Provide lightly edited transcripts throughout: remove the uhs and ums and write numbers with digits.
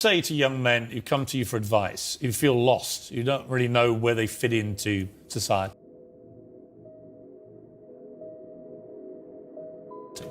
Say to young men who come to you for advice, who feel lost, who don't really know where they fit into society?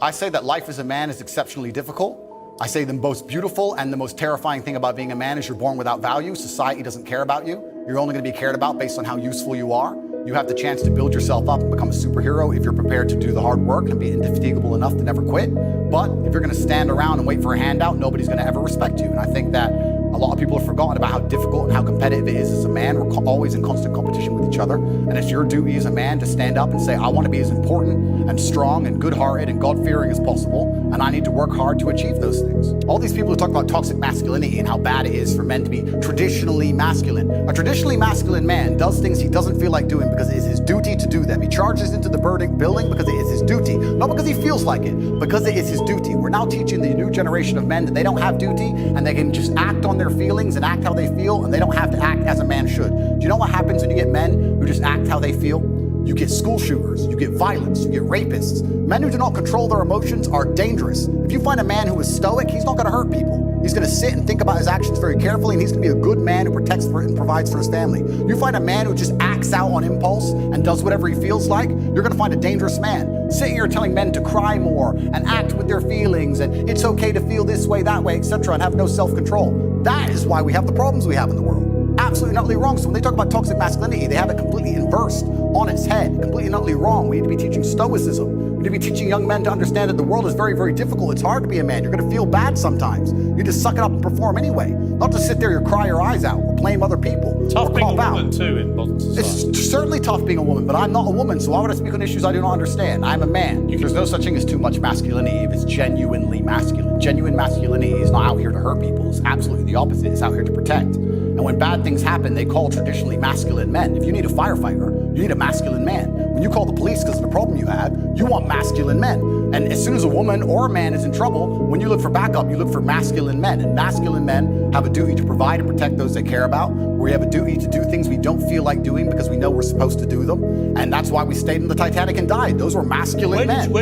I say that life as a man is exceptionally difficult. I say the most beautiful and the most terrifying thing about being a man is you're born without value. Society doesn't care about you. You're only going to be cared about based on how useful you are. You have the chance to build yourself up and become a superhero if you're prepared to do the hard work and be indefatigable enough to never quit. But if you're going to stand around and wait for a handout, nobody's going to ever respect you. And I think that a lot of people have forgotten about how difficult and how competitive it is as a man. We're always in constant competition with each other. And it's your duty as a man to stand up and say, I want to be as important and strong and good-hearted and God-fearing as possible. And I need to work hard to achieve those things. All these people who talk about toxic masculinity and how bad it is for men to be traditionally masculine. A traditionally masculine man does things he doesn't feel like doing because it is his duty to do them. He charges into the building because it is his duty. Not because he feels like it, because it is his duty. We're now teaching the new generation of men that they don't have duty and they can just act on their feelings and act how they feel, and they don't have to act as a man should. Do you know what happens when you get men who just act how they feel? You get school shooters, you get violence, you get rapists. Men who do not control their emotions are dangerous. If you find a man who is stoic, he's not going to hurt people. He's going to sit and think about his actions very carefully, and he's going to be a good man who protects and provides for his family. You find a man who just acts out on impulse and does whatever he feels like, you're going to find a dangerous man. Sitting here telling men to cry more and act with their feelings and it's okay to feel this way, that way, etc., and have no self-control. That is why we have the problems we have in the world. Absolutely and utterly wrong. So when they talk about toxic masculinity, they have it completely inversed on its head, completely and utterly wrong. We need to be teaching stoicism. We need to be teaching young men to understand that the world is very, very difficult. It's hard to be a man. You're going to feel bad sometimes. You just suck it up and perform anyway. Not to sit there and cry your eyes out or blame other people. Tough being a woman too in modern society. It's certainly tough being a woman, but I'm not a woman, so why would I speak on issues I do not understand? I'm a man. There's no such thing as too much masculinity if it's genuinely masculine. Genuine masculinity is not out here to hurt people. It's absolutely the opposite. It's out here to protect. And when bad things happen, they call traditionally masculine men. If you need a firefighter, you need a masculine man. When you call the police because of the problem you have, you want masculine men. And as soon as a woman or a man is in trouble, when you look for backup, you look for masculine men. And masculine men have a duty to provide and protect those they care about. We have a duty to do things we don't feel like doing because we know we're supposed to do them. And that's why we stayed in the Titanic and died. Those were masculine men.